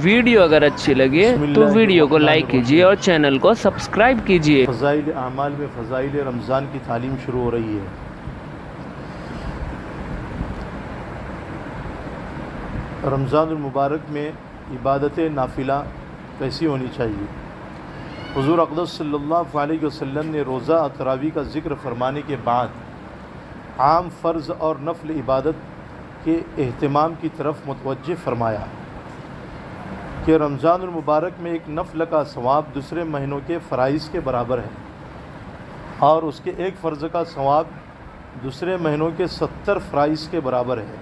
Video اگر اچھی لگے تو ویڈیو کو لائک کیجیے اور چینل کو سبسکرائب کیجیے۔ فضائل اعمال میں فضائل رمضان کی تعلیم شروع ہو رہی ہے۔ رمضان المبارک میں عبادت نافلہ کیسی ہونی چاہیے؟ حضور اقدس صلی اللہ علیہ وسلم نے روزہ اور تراویح کا ذکر فرمانے کے بعد عام فرض اور نفل عبادت کے اہتمام کی طرف متوجہ فرمایا کہ رمضان المبارک میں ایک نفل کا ثواب دوسرے مہینوں کے فرائض کے برابر ہے، اور اس کے ایک فرض کا ثواب دوسرے مہینوں کے 70 فرائض کے برابر ہے۔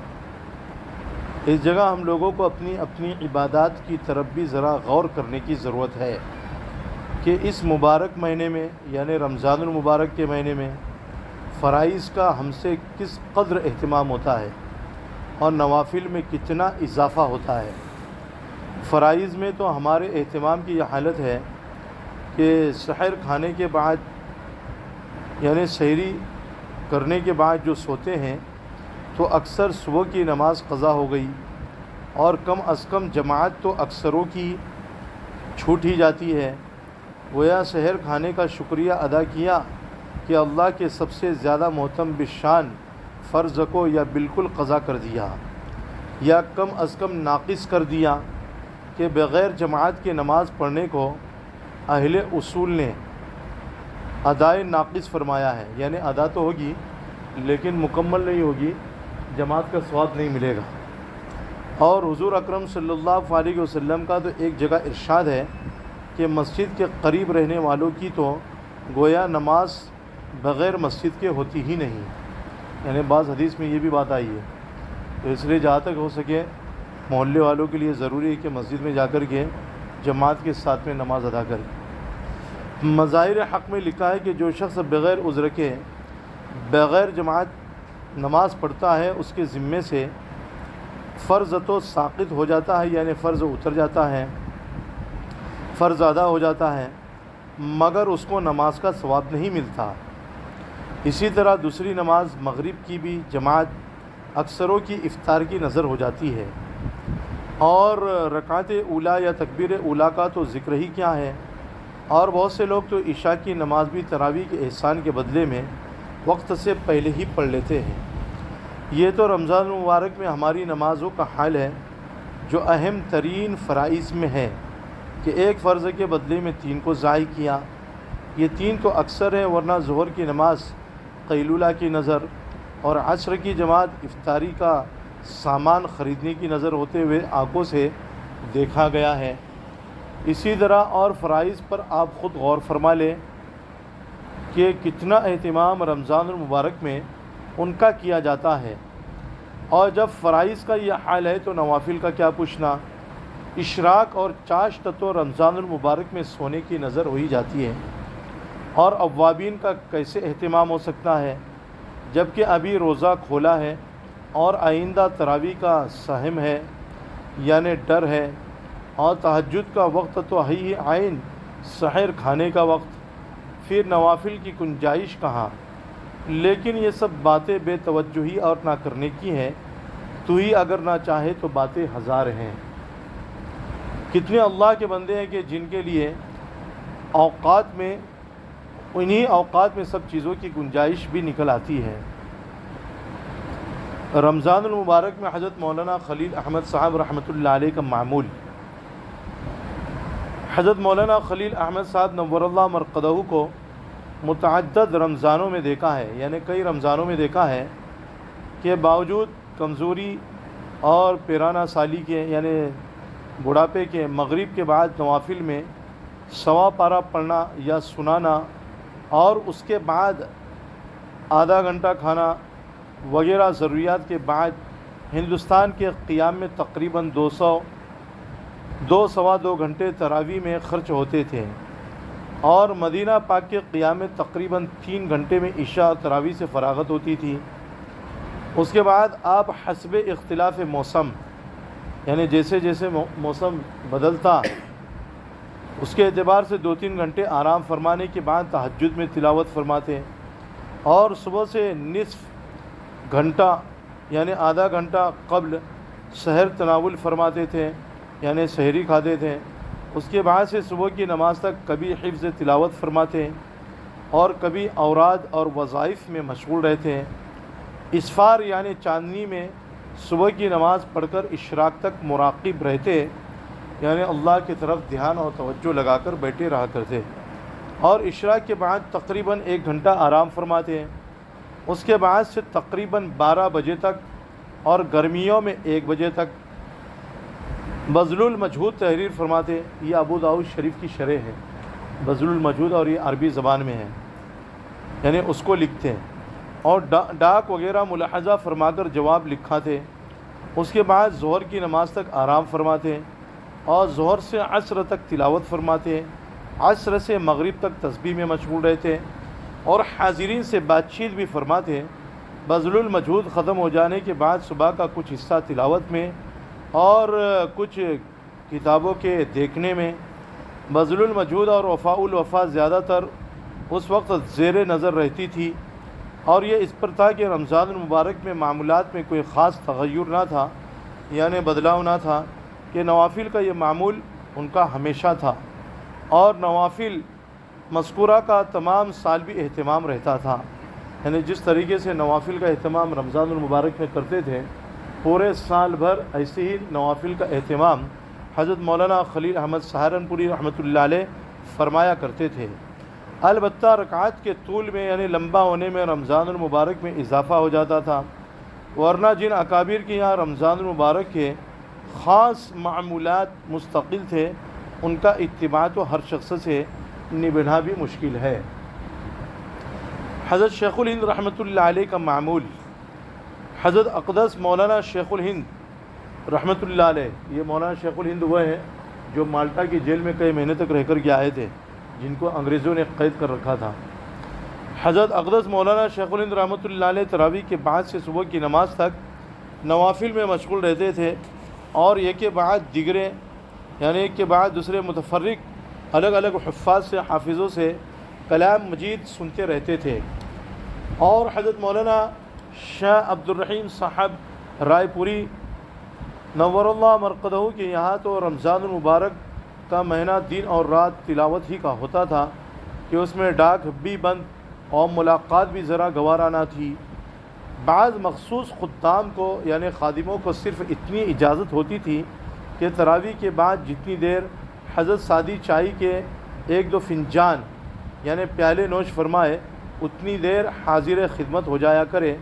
اس جگہ ہم لوگوں کو اپنی اپنی عبادات کی طرف بھی ذرا غور کرنے کی ضرورت ہے کہ اس مبارک مہینے میں یعنی رمضان المبارک کے مہینے میں فرائض کا ہم سے کس قدر اہتمام ہوتا ہے اور نوافل میں کتنا اضافہ ہوتا ہے۔ فرائض میں تو ہمارے اہتمام کی یہ حالت ہے کہ سحر کھانے کے بعد یعنی سحری کرنے کے بعد جو سوتے ہیں تو اکثر صبح کی نماز قضا ہو گئی، اور کم از کم جماعت تو اکثروں کی چھوٹ ہی جاتی ہے۔ گویا سحر کھانے کا شکریہ ادا کیا کہ اللہ کے سب سے زیادہ محترم بشان فرض کو یا بالکل قضا کر دیا یا کم از کم ناقص کر دیا کہ بغیر جماعت کے نماز پڑھنے کو اہل اصول نے ادائے ناقص فرمایا ہے، یعنی ادا تو ہوگی لیکن مکمل نہیں ہوگی، جماعت کا ثواب نہیں ملے گا۔ اور حضور اکرم صلی اللہ علیہ وسلم کا تو ایک جگہ ارشاد ہے کہ مسجد کے قریب رہنے والوں کی تو گویا نماز بغیر مسجد کے ہوتی ہی نہیں، یعنی بعض حدیث میں یہ بھی بات آئی ہے۔ تو اس لیے جہاں تک ہو سکے محلے والوں کے لیے ضروری ہے کہ مسجد میں جا کر کے جماعت کے ساتھ میں نماز ادا کرے۔ مظاہر حق میں لکھا ہے کہ جو شخص بغیر عذر کے بغیر جماعت نماز پڑھتا ہے اس کے ذمے سے فرض تو ساقط ہو جاتا ہے، یعنی فرض اتر جاتا ہے، فرض ادا ہو جاتا ہے، مگر اس کو نماز کا ثواب نہیں ملتا۔ اسی طرح دوسری نماز مغرب کی بھی جماعت اکثروں کی افطار کی نظر ہو جاتی ہے، اور رکعت اولیٰ یا تکبیر اولیٰ کا تو ذکر ہی کیا ہے۔ اور بہت سے لوگ تو عشاء کی نماز بھی تراویح کے احسان کے بدلے میں وقت سے پہلے ہی پڑھ لیتے ہیں۔ یہ تو رمضان المبارک میں ہماری نمازوں کا حال ہے جو اہم ترین فرائض میں ہے کہ ایک فرض کے بدلے میں 3 کو ضائع کیا۔ یہ 3 تو اکثر ہے، ورنہ ظہر کی نماز قیلولہ کی نظر اور عصر کی جماعت افطاری کا سامان خریدنے کی نظر ہوتے ہوئے آنکھوں سے دیکھا گیا ہے۔ اسی طرح اور فرائض پر آپ خود غور فرما لیں کہ کتنا اہتمام رمضان المبارک میں ان کا کیا جاتا ہے، اور جب فرائض کا یہ حال ہے تو نوافل کا کیا پوچھنا۔ اشراق اور چاشت تو رمضان المبارک میں سونے کی نظر ہو ہی جاتی ہے، اور اوابین کا کیسے اہتمام ہو سکتا ہے جبکہ ابھی روزہ کھولا ہے اور آئندہ تراویح کا سہم ہے یعنی ڈر ہے، اور تہجد کا وقت تو ہے ہی عین سحر کھانے کا وقت، پھر نوافل کی گنجائش کہاں۔ لیکن یہ سب باتیں بے توجہی اور نہ کرنے کی ہیں، تو ہی اگر نہ چاہے تو باتیں ہزار ہیں۔ کتنے اللہ کے بندے ہیں کہ جن کے لیے اوقات میں انہی اوقات میں سب چیزوں کی گنجائش بھی نکل آتی ہے۔ رمضان المبارک میں حضرت مولانا خلیل احمد صاحب رحمۃ اللہ علیہ کا معمول، حضرت مولانا خلیل احمد صاحب نور اللہ مرقدہ کو متعدد رمضانوں میں دیکھا ہے، یعنی کئی رمضانوں میں دیکھا ہے کہ باوجود کمزوری اور پیرانہ سالی کے یعنی بڑھاپے کے مغرب کے بعد نوافل میں سوا پارہ پڑھنا یا سنانا، اور اس کے بعد آدھا گھنٹہ کھانا وغیرہ ضروریات کے بعد ہندوستان کے قیام میں تقریباً 2 سوا 2 گھنٹے تراویح میں خرچ ہوتے تھے، اور مدینہ پاک کے قیام میں تقریباً 3 گھنٹے میں عشاء اور تراویح سے فراغت ہوتی تھی۔ اس کے بعد آپ حسب اختلاف موسم یعنی جیسے جیسے موسم بدلتا اس کے اعتبار سے 2-3 گھنٹے آرام فرمانے کے بعد تہجد میں تلاوت فرماتے، اور صبح سے نصف گھنٹہ یعنی آدھا گھنٹہ قبل سحر تناول فرماتے تھے، یعنی سحری کھاتے تھے۔ اس کے بعد سے صبح کی نماز تک کبھی حفظ تلاوت فرماتے ہیں اور کبھی اوراد اور وظائف میں مشغول رہتے ہیں۔ اسفار یعنی چاندنی میں صبح کی نماز پڑھ کر اشراق تک مراقب رہتے، یعنی اللہ کی طرف دھیان اور توجہ لگا کر بیٹھے رہا کرتے، اور اشراق کے بعد تقریباً 1 گھنٹہ آرام فرماتے ہیں۔ اس کے بعد سے تقریباً 12 بجے تک اور گرمیوں میں 1 بجے تک بذل المجہود تحریر فرماتے ہیں۔ یہ ابو داؤد شریف کی شرح ہے بذل المجہود، اور یہ عربی زبان میں ہے، یعنی اس کو لکھتے ہیں، اور ڈاک وغیرہ ملاحظہ فرما کر جواب لکھاتے۔ اس کے بعد ظہر کی نماز تک آرام فرماتے ہیں اور ظہر سے عصر تک تلاوت فرماتے ہیں۔ عصر سے مغرب تک تسبیح میں مشغول رہتے ہیں اور حاضرین سے بات چیت بھی فرماتے ہیں۔ بذل المجہود ختم ہو جانے کے بعد صبح کا کچھ حصہ تلاوت میں اور کچھ کتابوں کے دیکھنے میں۔ بذل المجہود اور وفاء الوفا زیادہ تر اس وقت زیر نظر رہتی تھی، اور یہ اس پر تھا کہ رمضان المبارک میں معمولات میں کوئی خاص تغیر نہ تھا، یعنی بدلاؤ نہ تھا، کہ نوافل کا یہ معمول ان کا ہمیشہ تھا، اور نوافل مذکورہ کا تمام سال بھی اہتمام رہتا تھا، یعنی جس طریقے سے نوافل کا اہتمام رمضان المبارک میں کرتے تھے، پورے سال بھر ایسے ہی نوافل کا اہتمام حضرت مولانا خلیل احمد سہارنپوری رحمۃ اللہ علیہ فرمایا کرتے تھے۔ البتہ رکعات کے طول میں یعنی لمبا ہونے میں رمضان المبارک میں اضافہ ہو جاتا تھا، ورنہ جن اکابر کے یہاں رمضان المبارک کے خاص معمولات مستقل تھے، ان کا اتباع تو ہر شخص سے نبھنا بھی مشکل ہے۔ حضرت شیخ الہند رحمۃ اللہ علیہ کا معمول، حضرت اقدس مولانا شیخ الہند رحمۃ اللہ علیہ، یہ مولانا شیخ الہند وہ ہیں جو مالٹا کی جیل میں کئی مہینے تک رہ کر کے آئے تھے، جن کو انگریزوں نے قید کر رکھا تھا۔ حضرت اقدس مولانا شیخ الہند رحمۃ اللہ علیہ تراویح کے بعد سے صبح کی نماز تک نوافل میں مشغول رہتے تھے، اور ایک کے بعد دیگرے، یعنی ایک کے بعد دوسرے متفرق الگ الگ حفاظ سے، حافظوں سے کلام مجید سنتے رہتے تھے۔ اور حضرت مولانا شاہ عبد الرحیم صاحب رائے پوری نور اللہ مرقدہ کے یہاں تو رمضان المبارک کا مہینہ دن اور رات تلاوت ہی کا ہوتا تھا کہ اس میں ڈاک بھی بند اور ملاقات بھی ذرا گوارانہ تھی۔ بعض مخصوص خدام کو یعنی خادموں کو صرف اتنی اجازت ہوتی تھی کہ تراویح کے بعد جتنی دیر حضرت سادی چائے کے 1-2 فنجان یعنی پیالے نوش فرمائے، اتنی دیر حاضر خدمت ہو جایا کرے،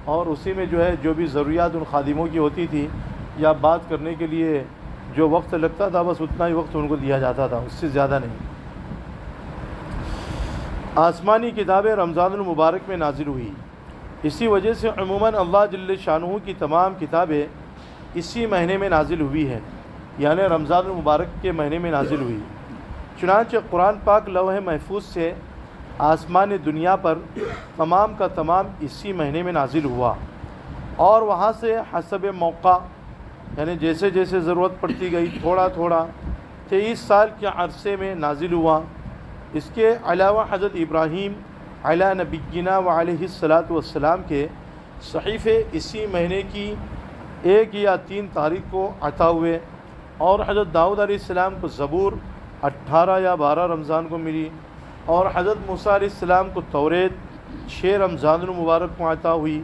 اور اسی میں جو ہے جو بھی ضروریات ان خادموں کی ہوتی تھی یا بات کرنے کے لیے جو وقت لگتا تھا، بس اتنا ہی وقت ان کو دیا جاتا تھا، اس سے زیادہ نہیں۔ آسمانی کتابیں رمضان المبارک میں نازل ہوئی، اسی وجہ سے عموماً اللہ جل شانہ کی تمام کتابیں اسی مہینے میں نازل ہوئی ہیں، یعنی رمضان المبارک کے مہینے میں نازل ہوئی۔ چنانچہ قرآن پاک لوح محفوظ سے آسمان دنیا پر تمام کا تمام اسی مہینے میں نازل ہوا، اور وہاں سے حسب موقع یعنی جیسے جیسے ضرورت پڑتی گئی تھوڑا تھوڑا 23 سال کے عرصے میں نازل ہوا۔ اس کے علاوہ حضرت ابراہیم علی نبینا و علیہ الصلاۃ والسلام کے صحیفے اسی مہینے کی 1 یا 3 تاریخ کو عطا ہوئے، اور حضرت داؤد علیہ السلام کو زبور 18 یا 12 رمضان کو ملی، اور حضرت موسیٰ علیہ السلام کو توریت 6 رمضان المبارک کو عطا ہوئی،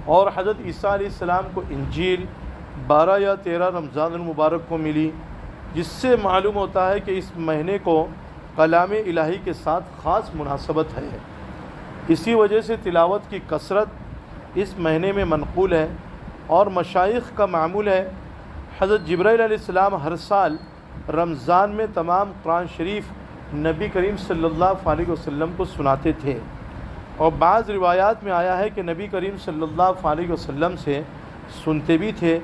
اور حضرت عیسیٰ علیہ السلام کو انجیل 12 یا 13 رمضان المبارک کو ملی، جس سے معلوم ہوتا ہے کہ اس مہینے کو کلام الہی کے ساتھ خاص مناسبت ہے۔ اسی وجہ سے تلاوت کی کثرت اس مہینے میں منقول ہے، اور مشائخ کا معمول ہے حضرت جبرائیل علیہ السلام ہر سال رمضان میں تمام قرآن شریف نبی کریم صلی اللہ علیہ وسلم کو سناتے تھے، اور بعض روایات میں آیا ہے کہ نبی کریم صلی اللہ علیہ وسلم سے سنتے بھی تھے۔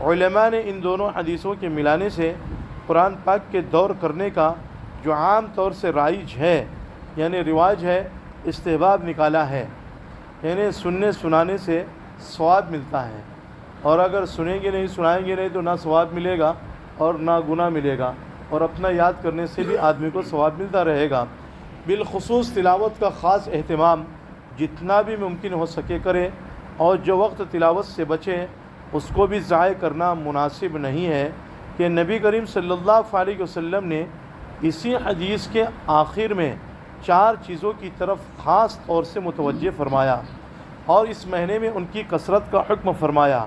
علماء نے ان دونوں حدیثوں کے ملانے سے قرآن پاک کے دور کرنے کا جو عام طور سے رائج ہے یعنی رواج ہے، استحباب نکالا ہے، یعنی سننے سنانے سے ثواب ملتا ہے، اور اگر سنیں گے نہیں سنائیں گے نہیں تو نہ ثواب ملے گا اور نہ گناہ ملے گا، اور اپنا یاد کرنے سے بھی آدمی کو ثواب ملتا رہے گا۔ بالخصوص تلاوت کا خاص اہتمام جتنا بھی ممکن ہو سکے کرے، اور جو وقت تلاوت سے بچے اس کو بھی ضائع کرنا مناسب نہیں ہے، کہ نبی کریم صلی اللہ علیہ وسلم نے اسی حدیث کے آخر میں 4 چیزوں کی طرف خاص طور سے متوجہ فرمایا اور اس مہینے میں ان کی کثرت کا حکم فرمایا۔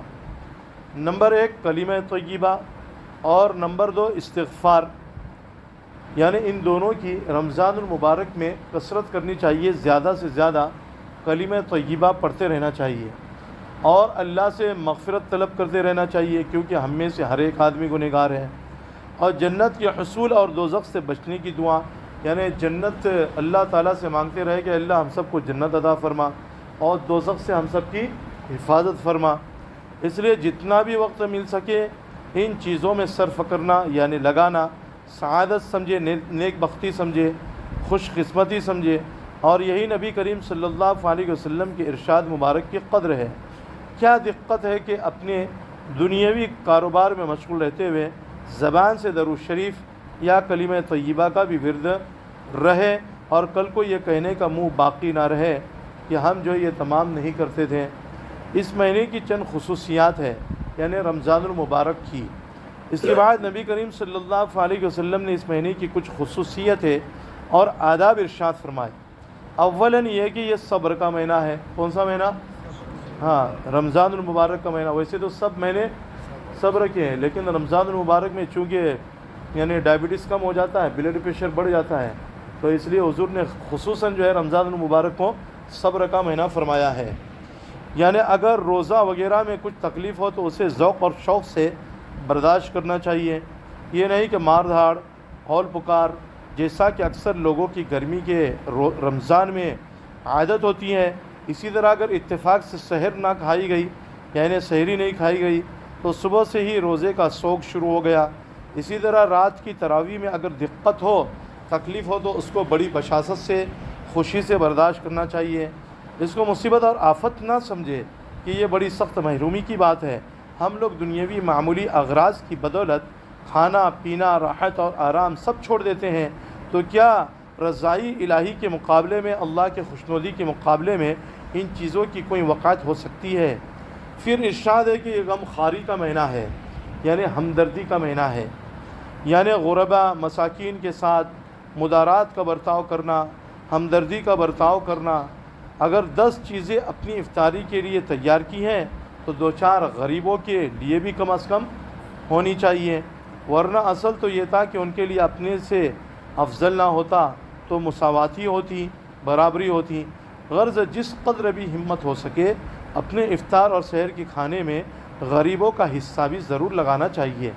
نمبر 1 کلمہ طیبہ اور نمبر 2 استغفار، یعنی ان دونوں کی رمضان المبارک میں کثرت کرنی چاہیے، زیادہ سے زیادہ کلمہ طیبہ پڑھتے رہنا چاہیے اور اللہ سے مغفرت طلب کرتے رہنا چاہیے، کیونکہ ہم میں سے ہر ایک آدمی گنہگار ہے۔ اور جنت کے حصول اور دوزخ سے بچنے کی دعا، یعنی جنت اللہ تعالیٰ سے مانگتے رہے کہ اللہ ہم سب کو جنت عطا فرما اور دوزخ سے ہم سب کی حفاظت فرما۔ اس لیے جتنا بھی وقت مل سکے ان چیزوں میں صرف کرنا، یعنی لگانا، سعادت سمجھے، نیک بختی سمجھے، خوش قسمتی سمجھے، اور یہی نبی کریم صلی اللہ علیہ وسلم کے ارشاد مبارک کی قدر ہے۔ کیا دقت ہے کہ اپنے دنیاوی کاروبار میں مشغول رہتے ہوئے زبان سے درود شریف یا کلمہ طیبہ کا بھی ورد رہے اور کل کو یہ کہنے کا منہ باقی نہ رہے کہ ہم جو یہ تمام نہیں کرتے تھے۔ اس مہینے کی چند خصوصیات ہے، یعنی رمضان المبارک کی۔ اس کے بعد نبی کریم صلی اللہ علیہ وسلم نے اس مہینے کی کچھ خصوصیت ہے اور آداب ارشاد فرمائے۔ اولاً یہ کہ یہ صبر کا مہینہ ہے۔ کون سا مہینہ؟ ہاں، رمضان المبارک کا مہینہ۔ ویسے تو سب مہینے صبر کے ہیں، لیکن رمضان المبارک میں چونکہ یعنی ڈائبٹیز کم ہو جاتا ہے، بلڈ پریشر بڑھ جاتا ہے، تو اس لیے حضور نے خصوصاً جو ہے رمضان المبارک کو صبر کا مہینہ فرمایا ہے۔ یعنی اگر روزہ وغیرہ میں کچھ تکلیف ہو تو اسے ذوق اور شوق سے برداشت کرنا چاہیے، یہ نہیں کہ مار دھاڑ، ہول پکار، جیسا کہ اکثر لوگوں کی گرمی کے رمضان میں عادت ہوتی ہے۔ اسی طرح اگر اتفاق سے سحر نہ کھائی گئی، یعنی سحری نہیں کھائی گئی، تو صبح سے ہی روزے کا سوگ شروع ہو گیا۔ اسی طرح رات کی تراویح میں اگر دقت ہو، تکلیف ہو، تو اس کو بڑی بشاشت سے، خوشی سے برداشت کرنا چاہیے۔ اس کو مصیبت اور آفت نہ سمجھے کہ یہ بڑی سخت محرومی کی بات ہے۔ ہم لوگ دنیاوی معمولی اغراض کی بدولت کھانا پینا، راحت اور آرام سب چھوڑ دیتے ہیں، تو کیا رضائی الہی کے مقابلے میں، اللہ کے خوشنودی کے مقابلے میں ان چیزوں کی کوئی وقعت ہو سکتی ہے؟ پھر ارشاد ہے کہ یہ غم خواری کا مہینہ ہے، یعنی ہمدردی کا مہینہ ہے، یعنی غربا مساکین کے ساتھ مدارات کا برتاؤ کرنا، ہمدردی کا برتاؤ کرنا۔ اگر 10 چیزیں اپنی افطاری کے لیے تیار کی ہیں تو 2-4 غریبوں کے لیے بھی کم از کم ہونی چاہیے، ورنہ اصل تو یہ تھا کہ ان کے لیے اپنے سے افضل نہ ہوتا تو مساواتی ہوتی، برابری ہوتی۔ غرض جس قدر بھی ہمت ہو سکے اپنے افطار اور سحر کے کھانے میں غریبوں کا حصہ بھی ضرور لگانا چاہیے۔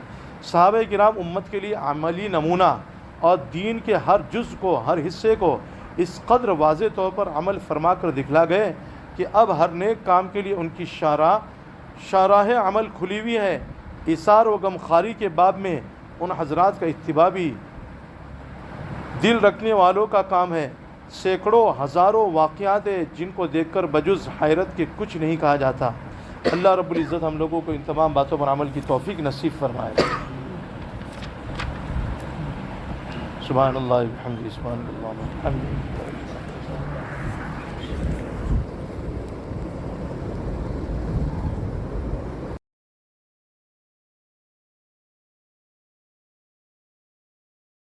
صحابہ کرام امت کے لیے عملی نمونہ اور دین کے ہر جز کو، ہر حصے کو اس قدر واضح طور پر عمل فرما کر دکھلا گئے کہ اب ہر نیک کام کے لیے ان کی شاہراہ عمل کھلی ہوئی ہے۔ ایثار و غمخواری کے باب میں ان حضرات کا اتباع بھی دل رکھنے والوں کا کام ہے۔ سینکڑوں ہزاروں واقعات ہیں جن کو دیکھ کر بجز حیرت کے کچھ نہیں کہا جاتا۔ اللہ رب العزت ہم لوگوں کو ان تمام باتوں پر عمل کی توفیق نصیب فرمائے۔ سبحان اللہ وبحمدہ، سبحان اللہ وبحمدہ۔